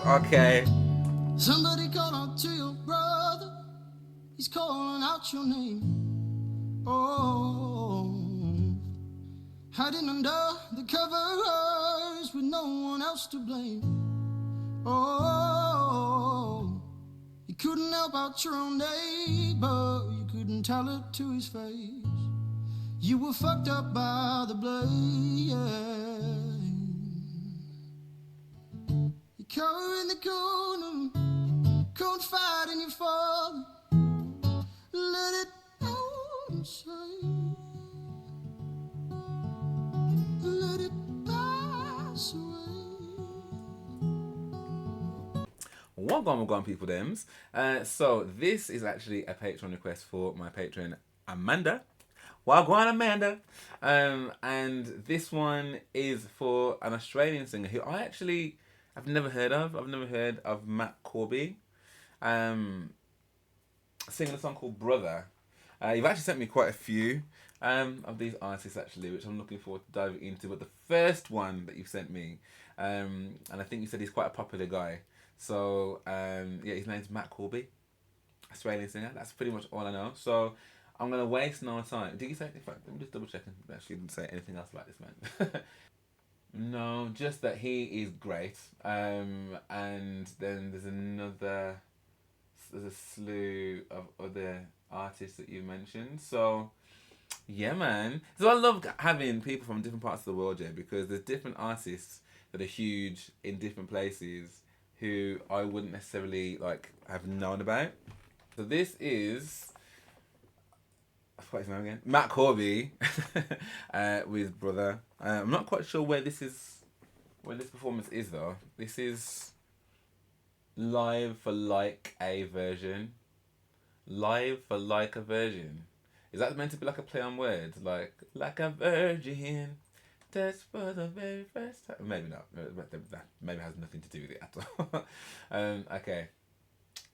Okay. Somebody call out to your brother. He's calling out your name. Oh, hiding under the covers with no one else to blame. Oh, you couldn't help out your own neighbor. You couldn't tell it to his face. You were fucked up by the blame. You cower in the corner, confide in your father. Let it out inside. Let it pass away. Welcome, people, thems. So this is actually a Patreon request for my patron Amanda. Wagwan Amanda. And this one is for an Australian singer who I've never heard of. I've never heard of Matt Corby. Singing a song called Brother. You've actually sent me quite a few of these artists actually, which I'm looking forward to diving into. But the first one that you've sent me, and I think you said he's quite a popular guy. So yeah, his name's Matt Corby, Australian singer. That's pretty much all I know. So I'm gonna waste no time. Did you say? In fact, let me just double check. I actually didn't say anything else about this man. No, just that he is great. And then there's a slew of other artists that you mentioned. So yeah, man. So I love having people from different parts of the world here because there's different artists that are huge in different places who I wouldn't necessarily have known about. So this is, what's his name again? Matt Corby with Brother. I'm not quite sure where this performance is though. This is live for like a version. Live for like a version. Is that meant to be like a play on words? Like a virgin. Touched for the very first time. Maybe not. That maybe has nothing to do with it at all. Okay.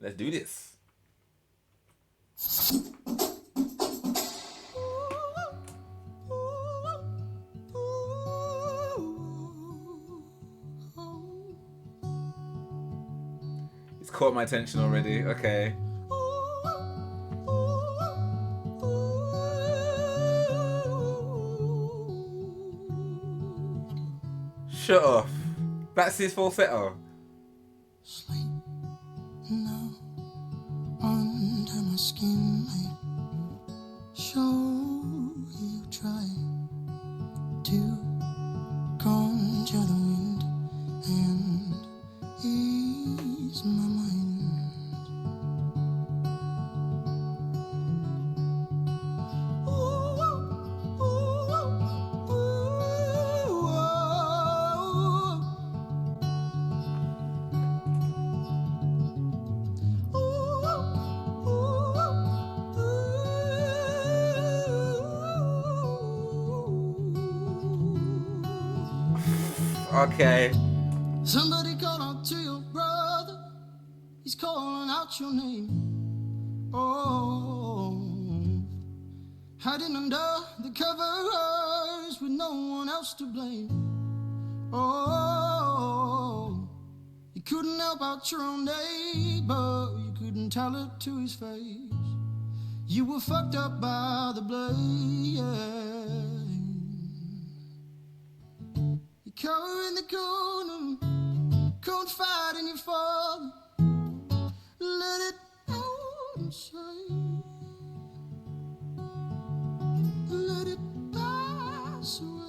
Let's do this. It's caught my attention already. Okay. Shut off. That's his falsetto. Sleep now under my skin, mate. Show you try to conjure the wind and ease my mind. Okay. Somebody call out to your brother. He's calling out your name. Oh, hiding under the covers with no one else to blame. Oh, you couldn't help out your own neighbor. You couldn't tell it to his face. You were fucked up by the blame. You cower in the corner, confide in your father. Let it out inside. Let it pass away.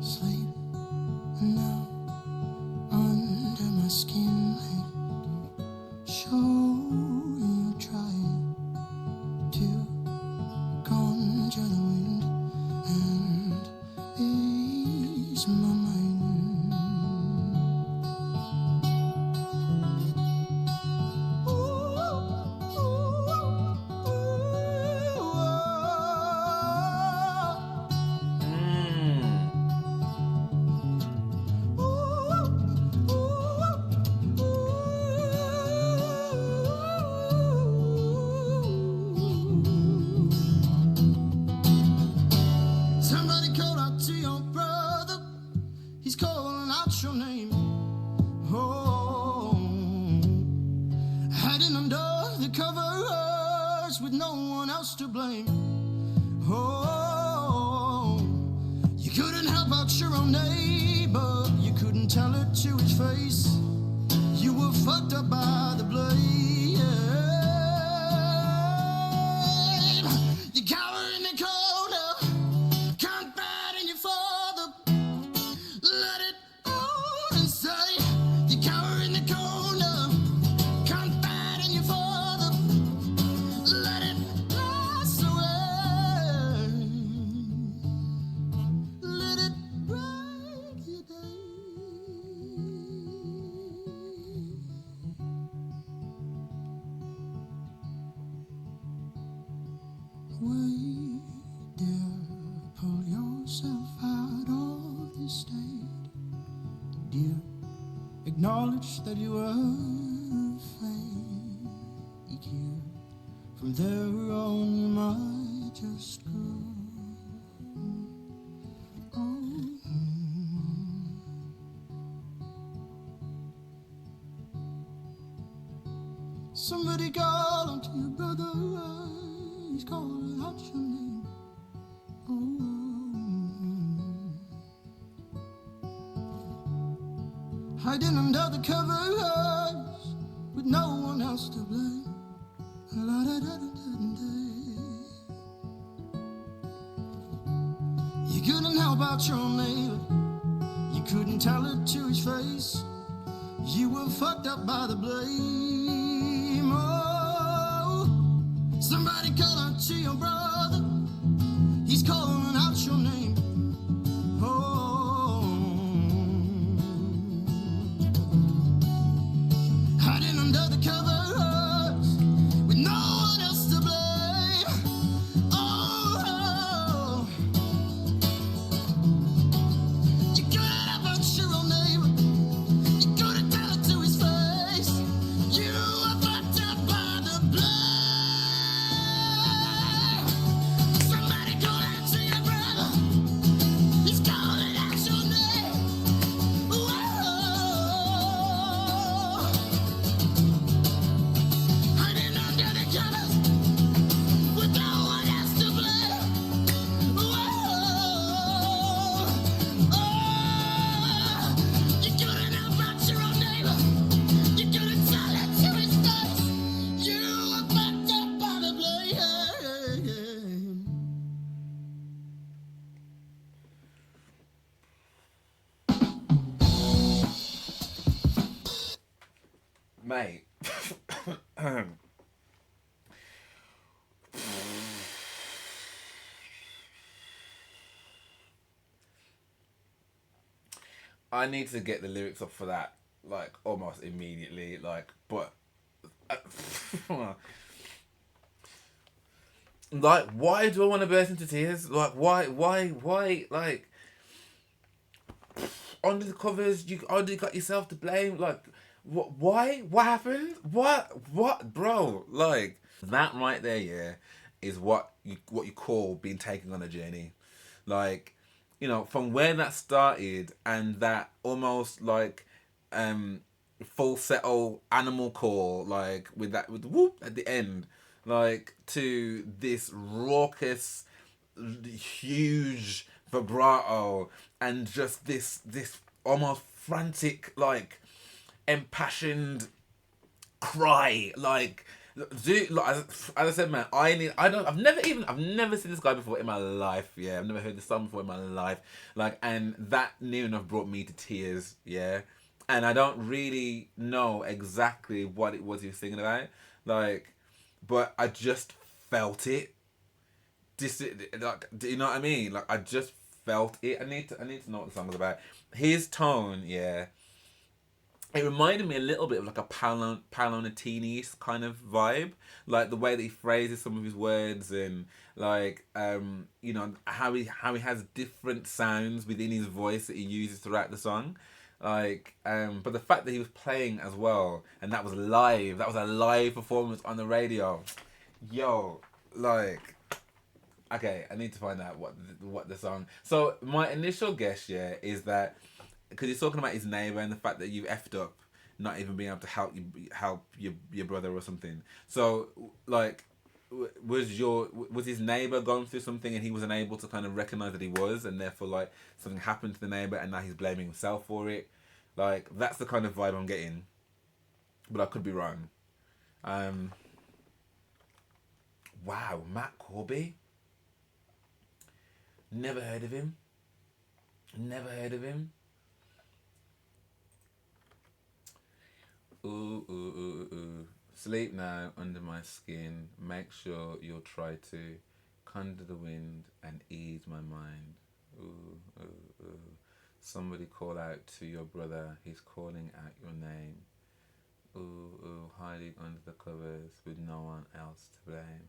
Sleep now under my skin, mate. Show you try to conjure the neighbor, you couldn't tell it to his face. You were fucked up by the blade. You cower in the corner, confide in your father. Let it out and say, you cower in the corner, confide in your father. Let it pass away. Let it break you down. Wait, dear, pull yourself out of this state, dear. Acknowledge that you are fake here. From there on, you might just grow. Oh. Somebody call unto your brother. He's calling out your name. Oh. Hiding under the covers with no one else to blame. You couldn't help out your neighbor. You couldn't tell it to his face. You were fucked up by the blame. Oh, somebody call out to your brother. He's calling out your name. Oh, hiding under the covers with no one else to blame. Oh, you couldn't help out your own neighbor. You couldn't tell it to his face. You were fucked up by the blame. Somebody call out to your brother. He's calling out your name. Whoa. Hiding under the covers with no one else to blame. Whoa. Oh, you couldn't help out your own neighbor. You couldn't tell it to his face. You were fucked up by the blame. Mate. I need to get the lyrics up for that, like, almost immediately, like, but... like, why do I want to burst into tears? Like, why, like... Under the covers, you only got yourself to blame, like... Why? What happened? What, bro? Like, that right there, yeah, is what you call being taken on a journey. Like, you know, from where that started and that almost like falsetto animal call, like with whoop at the end, like to this raucous, huge vibrato and just this almost frantic, like impassioned cry, like dude, like, as I said, man, I've never seen this guy before in my life. Yeah, I've never heard this song before in my life. Like, and that near enough brought me to tears. Yeah, and I don't really know exactly what it was he was singing about. Like, but I just felt it. Like, do you know what I mean? Like, I just felt it. I need to know what the song was about. His tone, yeah. It reminded me a little bit of like a Paolo Nutini kind of vibe, like the way that he phrases some of his words and like you know how he has different sounds within his voice that he uses throughout the song, like but the fact that he was playing as well and that was a live performance on the radio, yo, like, okay, I need to find out what the song. So my initial guess, yeah, is that. Because he's talking about his neighbour and the fact that you've effed up, not even being able to help your brother or something. So, like, was his neighbor going through something and he was unable to kind of recognize that he was, and therefore like something happened to the neighbor and now he's blaming himself for it. Like that's the kind of vibe I'm getting, but I could be wrong. Um, wow, Matt Corby. Never heard of him. Never heard of him. Ooh, ooh, ooh, ooh. Sleep now under my skin. Make sure you'll try to conjure the wind and ease my mind. Ooh, ooh, ooh. Somebody call out to your brother. He's calling out your name. Ooh, ooh. Hiding under the covers with no one else to blame.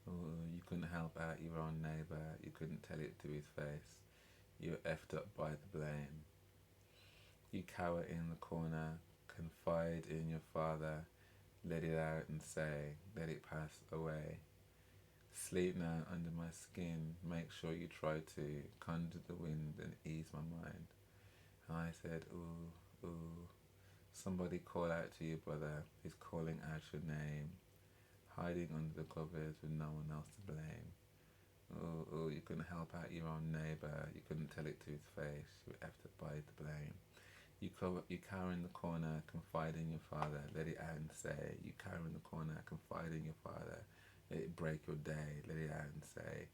Ooh, you couldn't help out your own neighbour. You couldn't tell it to his face. You were effed up by the blame. You cower in the corner, confide in your father, let it out and say, let it pass away. Sleep now under my skin, make sure you try to conjure the wind and ease my mind. And I said, ooh, ooh, somebody call out to your brother, he's calling out your name, hiding under the covers with no one else to blame. Oh, you couldn't help out your own neighbour, you couldn't tell it to his face, you were effed up by the blame. You cower in the corner, confide in your father, let it out and say. You cower in the corner, confide in your father, let it break your day, let it out and say.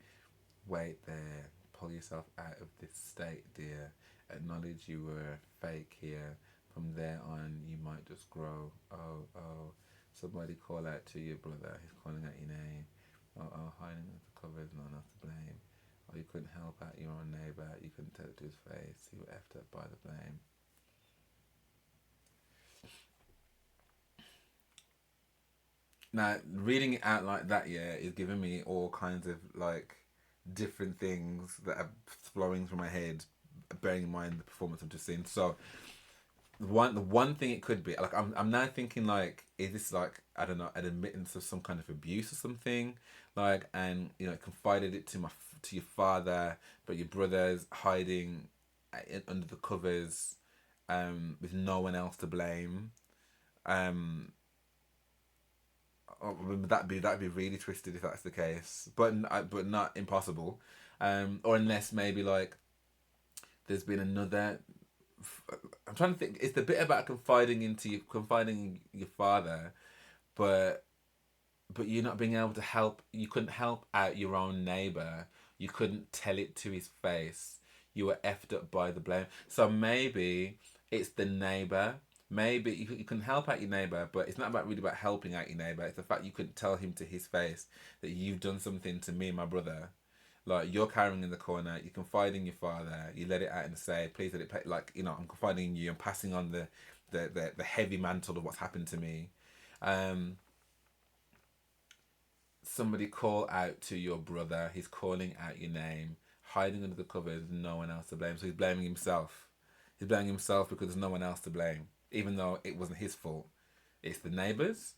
Wait there, pull yourself out of this state, dear. Acknowledge you were fake here. From there on, you might just grow. Oh, oh. Somebody call out to your brother, he's calling out your name. Oh, oh, hiding under the covers, no one else to blame. Oh, you couldn't help out your own neighbour, you couldn't tell it to his face, you were effed up by the blame. Now, reading it out like that, yeah, is giving me all kinds of like different things that are flowing through my head, bearing in mind the performance I've just seen. So the one thing it could be like I'm now thinking like, is this like, I don't know, an admittance of some kind of abuse or something, like, and you know, confided it to your father, but your brother's hiding under the covers, with no one else to blame. Um, Oh, that'd be really twisted if that's the case, but not impossible, or unless maybe like there's been another. I'm trying to think. It's the bit about confiding in your father, but you're not being able to help. You couldn't help out your own neighbor. You couldn't tell it to his face. You were effed up by the blame. So maybe it's the neighbor. Maybe you can help out your neighbor, but it's not about really about helping out your neighbor. It's the fact you couldn't tell him to his face that you've done something to me and my brother. Like, you're cowering in the corner. You confide in your father. You let it out and say, "Please let it play." Like, you know, I'm confiding in you. I'm passing on the heavy mantle of what's happened to me. Um, Somebody call out to your brother. He's calling out your name, hiding under the covers, no one else to blame. So he's blaming himself. He's blaming himself because there's no one else to blame, even though it wasn't his fault. It's the neighbors.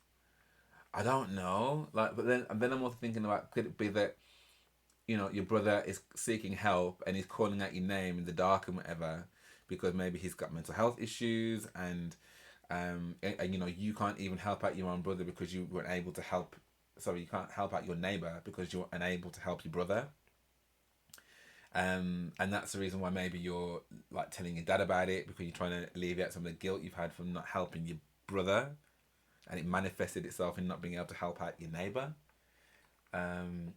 I don't know. Like, but then I'm also thinking about, could it be that, you know, your brother is seeking help and he's calling out your name in the dark and whatever, because maybe he's got mental health issues, and you know, you can't even help out your own brother because you weren't able to help. Sorry, you can't help out your neighbor because you're unable to help your brother. And that's the reason why maybe you're like telling your dad about it, because you're trying to alleviate some of the guilt you've had from not helping your brother, and it manifested itself in not being able to help out your neighbor. Um,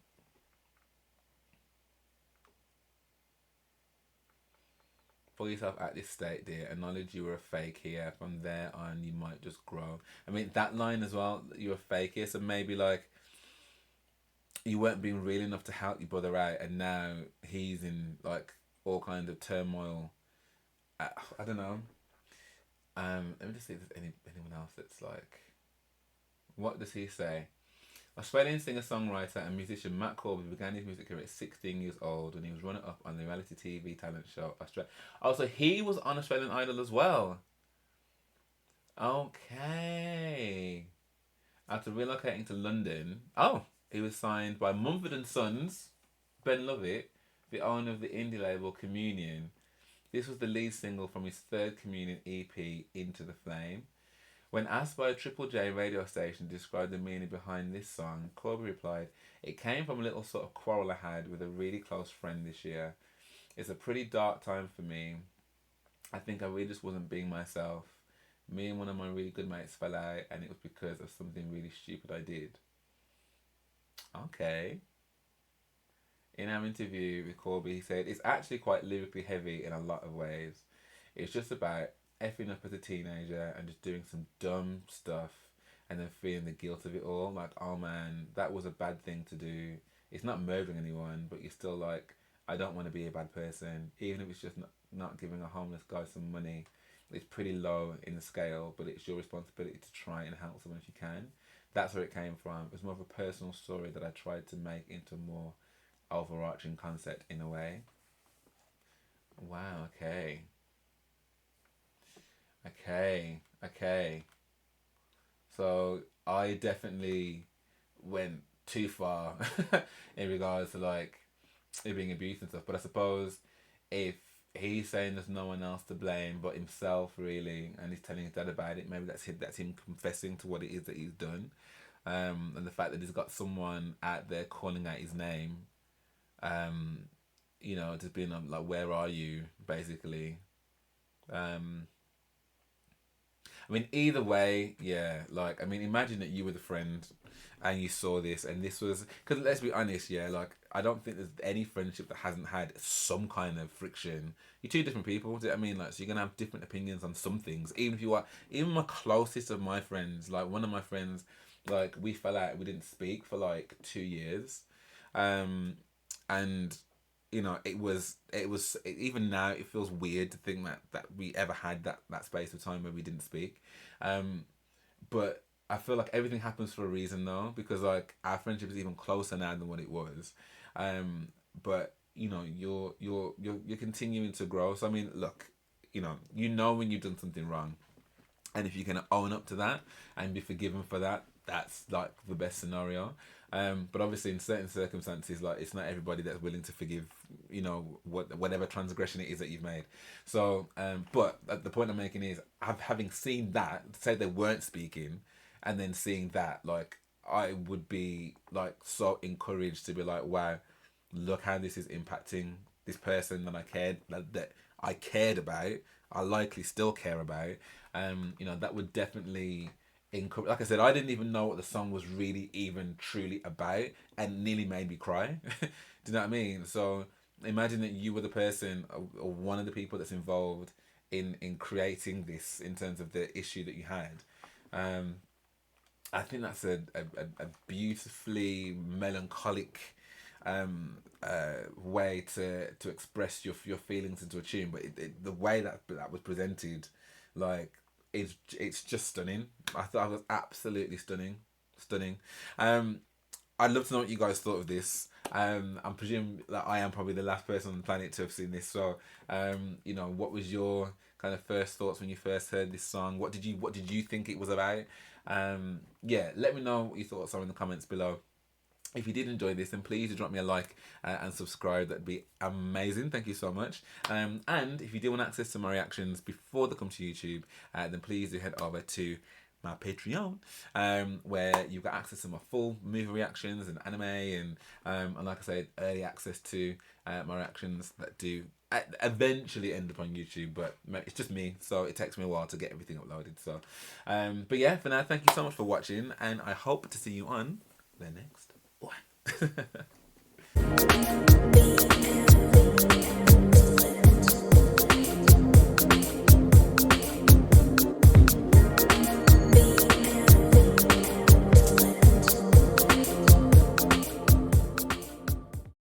Pull yourself out this state, dear. Acknowledge you were a fake here. From there on, you might just grow. I mean, that line as well, you're a fake here. So maybe like you weren't being real enough to help your brother out, and now he's in like all kind of turmoil. I don't know. Let me just see if there's anyone else that's like. What does he say? Australian singer-songwriter and musician Matt Corby began his music career at 16 years old when he was runner up on the reality TV talent show Australia. Oh, so he was on Australian Idol as well. Okay. After relocating to London, he was signed by Mumford and Sons, Ben Lovett, the owner of the indie label Communion. This was the lead single from his third Communion EP, Into the Flame. When asked by a Triple J radio station to describe the meaning behind this song, Corby replied, "It came from a little sort of quarrel I had with a really close friend this year. It's a pretty dark time for me. I think I really just wasn't being myself. Me and one of my really good mates fell out, and it was because of something really stupid I did." Okay. In our interview with Corby, he said, "It's actually quite lyrically heavy in a lot of ways. It's just about effing up as a teenager and just doing some dumb stuff and then feeling the guilt of it all. Like, oh man, that was a bad thing to do. It's not murdering anyone, but you're still like, I don't want to be a bad person. Even if it's just not giving a homeless guy some money, it's pretty low in the scale, but it's your responsibility to try and help someone if you can." That's where it came from. It was more of a personal story that I tried to make into a more overarching concept in a way. Wow, okay. Okay. So I definitely went too far in regards to like it being abuse and stuff. But I suppose if he's saying there's no one else to blame but himself, really, and he's telling his dad about it, maybe that's him confessing to what it is that he's done, and the fact that he's got someone out there calling out his name, um, just being like, "Where are you?" basically. Um, I mean, either way, yeah. Like, I mean, imagine that you were the friend and you saw this, and this was because let's be honest, yeah. Like, I don't think there's any friendship that hasn't had some kind of friction. You're two different people. Do you know what I mean? Like, so you're gonna have different opinions on some things. Even if you are, even my closest of my friends, like one of my friends, like we fell out. We didn't speak for like 2 years, um, and even now it feels weird to think that we ever had that space of time where we didn't speak, um but I feel like everything happens for a reason though, because like our friendship is even closer now than what it was, but you're continuing to grow. So I mean, look, when you've done something wrong, and if you can own up to that and be forgiven for that, that's like the best scenario. But obviously, in certain circumstances, like it's not everybody that's willing to forgive, whatever transgression it is that you've made. So, but the point I'm making is, having seen that, say they weren't speaking, and then seeing that, like I would be like so encouraged to be like, wow, look how this is impacting this person that I cared about, I likely still care about. That would definitely encourage. Like I said, I didn't even know what the song was really even truly about, and nearly made me cry. Do you know what I mean? So imagine that you were the person, or one of the people that's involved in creating this, in terms of the issue that you had. Um, I think that's a beautifully melancholic way to express your feelings into a tune, but the way that was presented, like it's just stunning. I thought it was absolutely stunning. I'd love to know what you guys thought of this. I'm presuming that I am probably the last person on the planet to have seen this. So, what was your kind of first thoughts when you first heard this song? What did you think it was about? Yeah, let me know what your thoughts are in the comments below. If you did enjoy this, then please do drop me a like and subscribe. That'd be amazing. Thank you so much. And if you do want access to my reactions before they come to YouTube, then please do head over to my Patreon, where you've got access to my full movie reactions and anime, and like I said, early access to my reactions that do eventually end up on YouTube, but it's just me, so it takes me a while to get everything uploaded. So, but yeah, for now, thank you so much for watching, and I hope to see you on the next one.